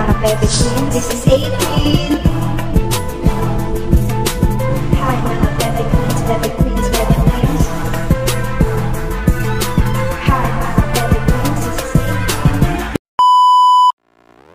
mga bebe queen, this is April. Hi mga bebe queens, bebe queens, bebe queens. Hi mga bebe queens, this is April.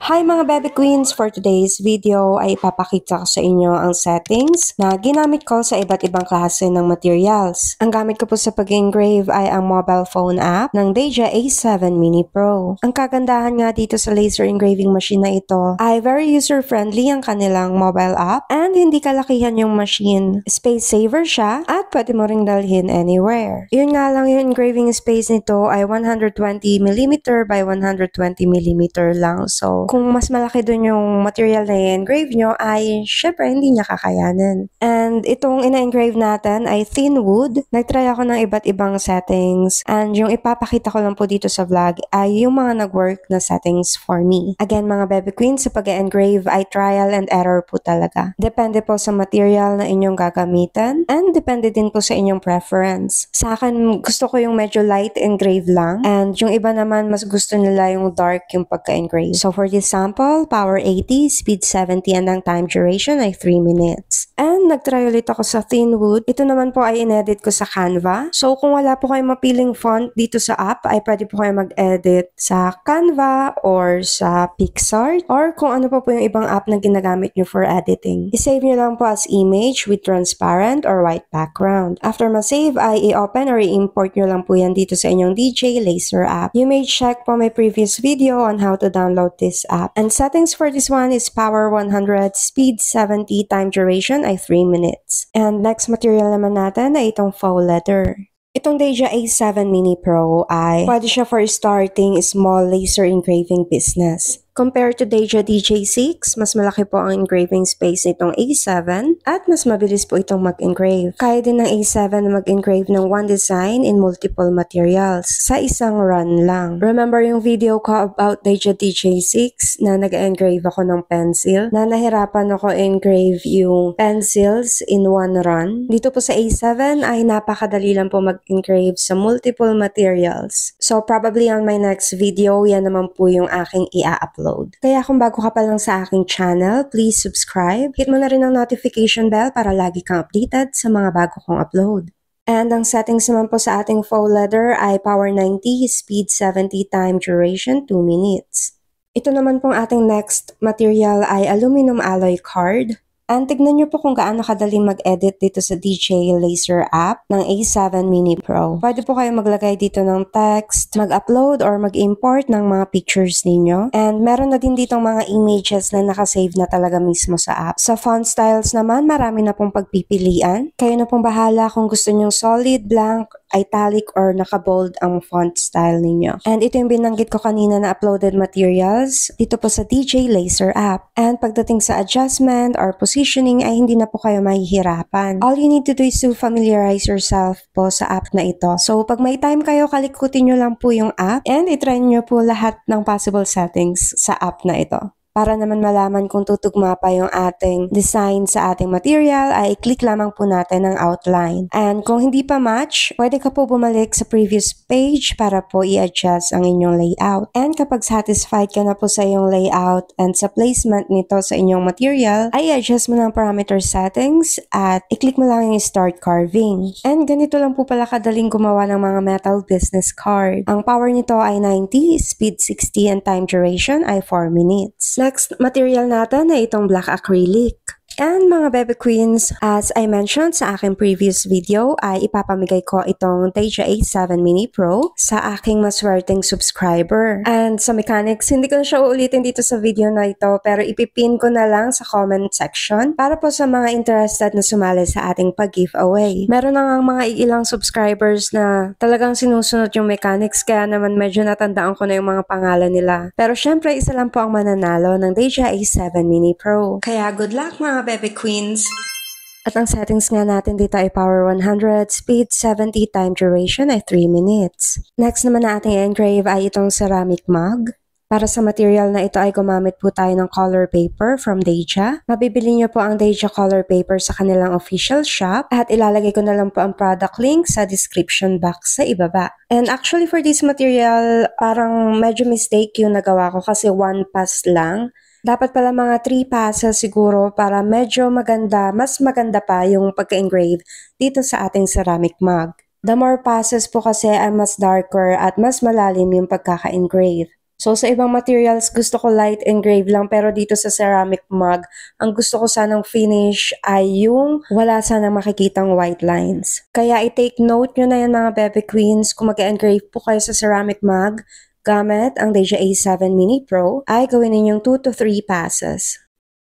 Hi mga bebe queens! For today's video ay ipapakita ko sa inyo ang settings na ginamit ko sa iba't ibang klase ng materials. Ang gamit ko po sa pag-engrave ay ang mobile phone app ng Deja A7 Mini Pro. Ang kagandahan nga dito sa laser engraving machine na ito ay very user-friendly ang kanilang mobile app and hindi kalakihan yung machine. Space saver siya at pwede mo ring dalhin anywhere. Yun nga lang, yung engraving space nito ay 120mm by 120mm lang. So, kung mas malaki dun yung material na i-engrave nyo, ay syempre hindi niya kakayanin. And itong ina-engrave natin ay thin wood. Nagtry ako ng iba't ibang settings. And yung ipapakita ko lang po dito sa vlog ay yung mga nag-work na settings for me. Again, mga bebe queens, sa pag-engrave ay trial and error po talaga. Depende po sa material na inyong gagamitan. And depende din po sa inyong preference. Sa akin, gusto ko yung medyo light engrave lang. And yung iba naman, mas gusto nila yung dark yung pagka-engrave. So for this sample, power 80, speed 70, and ang time duration ay 3 minutes. And nagtry ulit ako sa thin wood. Ito naman po ay inedit ko sa Canva. So kung wala po kayong mapiling font dito sa app, ay pwede po kayo mag-edit sa Canva or sa PixArt or kung ano pa po yung ibang app na ginagamit nyo for editing. I-save nyo lang po as image with transparent or white background. After ma-save ay i-open or i-import nyo lang po yan dito sa inyong DJ Laser app. You may check po my previous video on how to download this app. And settings for this one is power 100, speed 70, time duration ay 3 minutes. And next material naman natin ay itong faux leather. Itong Deja A7 Mini Pro ay pwede siya for starting small laser engraving business. Compared to Deja DJ6, mas malaki po ang engraving space nitong A7 at mas mabilis po itong mag-engrave. Kaya din ng A7 na mag-engrave ng one design in multiple materials sa isang run lang. Remember yung video ko about Deja DJ6 na nag-engrave ako ng pencil? Na nahirapan ako engrave yung pencils in one run. Dito po sa A7 ay napakadali lang po mag-engrave sa multiple materials. So probably on my next video, yan naman po yung aking i-upload. Kaya kung bago ka pa lang sa aking channel, please subscribe. Hit mo na rin ang notification bell para lagi kang updated sa mga bago kong upload. And ang settings naman po sa ating faux leather ay power 90, speed 70, time duration 2 minutes. Ito naman pong ating next material ay aluminum alloy card. And tignan nyo po kung gaano kadaling mag-edit dito sa DJ Laser app ng A7 Mini Pro. Pwede po kayo maglagay dito ng text, mag-upload or mag-import ng mga pictures ninyo. And meron na din ditong mga images na nakasave na talaga mismo sa app. Sa font styles naman, marami na pong pagpipilian. Kayo na pong bahala kung gusto nyong solid, blank, italic, or naka-bold ang font style ninyo. And ito yung binanggit ko kanina na uploaded materials dito po sa DJ Laser app. And pagdating sa adjustment or positioning ay hindi na po kayo mahihirapan. All you need to do is to familiarize yourself po sa app na ito. So pag may time kayo, kalikutin nyo lang po yung app and itry nyo po lahat ng possible settings sa app na ito. Para naman malaman kung tutugma pa yung ating design sa ating material, ay i-click lamang po natin ang outline. And kung hindi pa match, pwede ka po bumalik sa previous page para po i-adjust ang inyong layout. And kapag satisfied ka na po sa iyong layout and sa placement nito sa inyong material, ay i-adjust mo ng parameter settings at i-click mo lang yung start carving. And ganito lang po pala kadaling gumawa ng mga metal business card. Ang power nito ay 90, speed 60, and time duration ay 4 minutes. Next material natin ay itong black acrylic. And mga bebe queens, as I mentioned sa aking previous video, ay ipapamigay ko itong Deja A7 Mini Pro sa aking maswerteng subscriber. And sa mechanics, hindi ko na siya uulitin dito sa video na ito, pero ipipin ko na lang sa comment section para po sa mga interested na sumali sa ating pag-giveaway. Meron na nga mga ilang subscribers na talagang sinusunod yung mechanics, kaya naman medyo natandaan ko na yung mga pangalan nila. Pero syempre, isa lang po ang mananalo ng Deja A7 Mini Pro. Kaya good luck mga bebe queens! At ang settings nga natin dito ay power 100, speed 70, time duration ay 3 minutes. Next naman na ating engrave ay itong ceramic mug. Para sa material na ito ay gumamit po tayo ng color paper from Deja. Mabibili nyo po ang Deja color paper sa kanilang official shop at ilalagay ko na lang po ang product link sa description box sa ibaba. And actually for this material, parang medyo mistake yung nagawa ko kasi one pass lang Dapat pala mga 3 passes siguro para medyo maganda, mas maganda pa yung pagka-engrave dito sa ating ceramic mug. The more passes po kasi ay mas darker at mas malalim yung pagkaka-engrave. So sa ibang materials gusto ko light engrave lang, pero dito sa ceramic mug, ang gusto ko sanang finish ay yung wala sanang makikitang white lines. Kaya i-take note nyo na yan mga bebe queens, kung mag-engrave po kayo sa ceramic mug gamit ang Deja A7 Mini Pro, ay gawin ninyong 2 to 3 passes.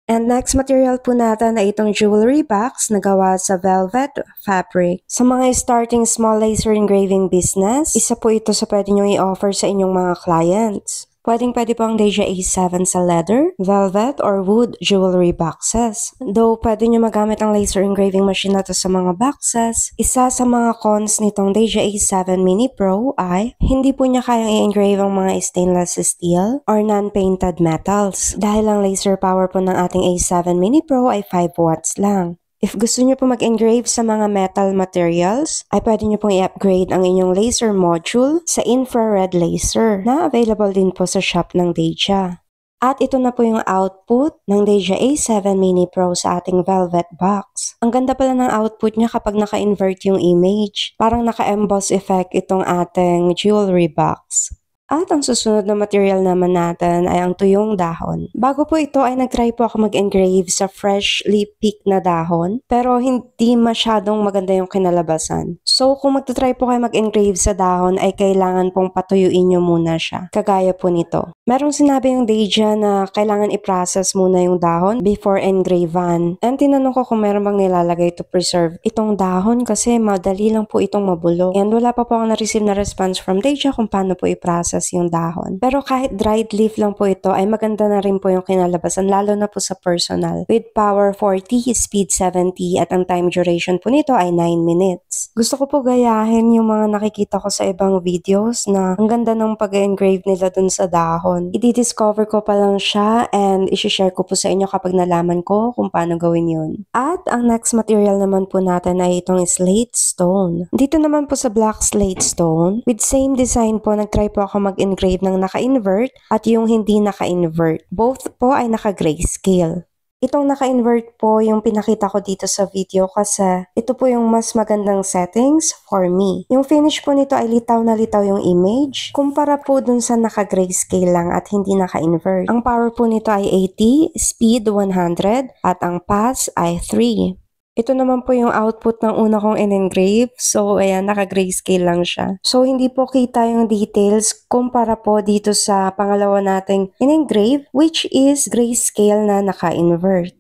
And next material po natin ay itong jewelry box na gawa sa velvet fabric. Sa mga starting small laser engraving business, isa po ito sa pwede nyo i-offer sa inyong mga clients. Pwede po ang Deja A7 sa leather, velvet, or wood jewelry boxes. Though pwede nyo magamit ang laser engraving machine na to sa mga boxes, isa sa mga cons nitong Deja A7 Mini Pro ay hindi po niya kayang i-engrave ang mga stainless steel or non-painted metals. Dahil ang laser power po ng ating A7 Mini Pro ay 5 watts lang. If gusto nyo po mag-engrave sa mga metal materials, ay pwede nyo pong i-upgrade ang inyong laser module sa infrared laser na available din po sa shop ng Deja. At ito na po yung output ng Deja A7 Mini Pro sa ating velvet box. Ang ganda pala ng output niya kapag naka-invert yung image. Parang naka-emboss effect itong ating jewelry box. At ang susunod na material naman natin ay ang tuyong dahon. Bago po ito ay nag-try po ako mag-engrave sa freshly picked na dahon, pero hindi masyadong maganda yung kinalabasan. So kung magta-try po kayo mag-engrave sa dahon ay kailangan pong patuyuin nyo muna siya, kagaya po nito. Merong sinabi yung Deja na kailangan i-process muna yung dahon before engravean. And tinanong ko kung meron bang nilalagay to preserve itong dahon kasi madali lang po itong mabulok. And wala pa po ako na-receive na response from Deja kung paano po i-process yung dahon. Pero kahit dried leaf lang po ito ay maganda na rin po yung kinalabasan, lalo na po sa personal. With power 40, speed 70 at ang time duration po nito ay 9 minutes. Gusto ko po gayahin yung mga nakikita ko sa ibang videos na ang ganda ng pag-engrave nila dun sa dahon. I-discover ko pa lang siya and i-share ko po sa inyo kapag nalaman ko kung paano gawin yun. At ang next material naman po natin ay itong slate stone. Dito naman po sa black slate stone, with same design po, nag-try po ako mag-engrave ng naka-invert at yung hindi naka-invert. Both po ay naka-grayscale. Itong naka-invert po yung pinakita ko dito sa video kasi ito po yung mas magandang settings for me. Yung finish po nito ay litaw na litaw yung image kumpara po dun sa naka-grayscale lang at hindi naka-invert. Ang power po nito ay 80, speed 100 at ang pass ay 3. Ito naman po yung output ng una kong in-engrave. So, ayan, naka-grayscale lang siya. So, hindi po kita yung details kumpara po dito sa pangalawa nating in-engrave, which is grayscale na naka-invert.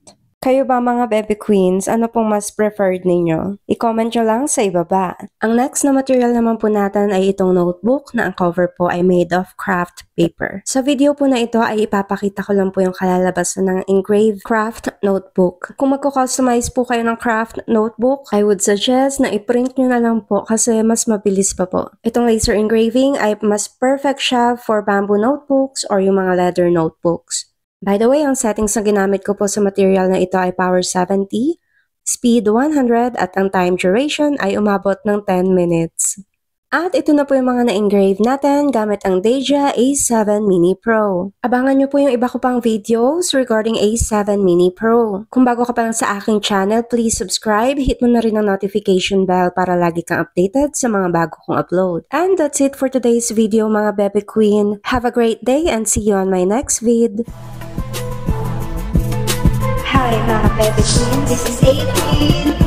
Kayo ba mga bebe queens, ano pong mas preferred ninyo? I-comment nyo lang sa ibaba. Ang next na material naman po natin ay itong notebook na ang cover po ay made of craft paper. Sa video po na ito ay ipapakita ko lang po yung kalalabasan ng engraved craft notebook. Kung magko-customize po kayo ng craft notebook, I would suggest na i-print nyo na lang po kasi mas mabilis pa po. Itong laser engraving ay mas perfect siya for bamboo notebooks or yung mga leather notebooks. By the way, ang settings na ginamit ko po sa material na ito ay power 70, speed 100 at ang time duration ay umabot ng 10 minutes. At ito na po yung mga na-engrave natin gamit ang Deja A7 Mini Pro. Abangan nyo po yung iba ko pang videos regarding A7 Mini Pro. Kung bago ka pa lang sa aking channel, please subscribe, hit mo na rin ang notification bell para lagi kang updated sa mga bago kong upload. And that's it for today's video mga bebe queen. Have a great day and see you on my next vid. Hi mga bebe queen, this is Adrian.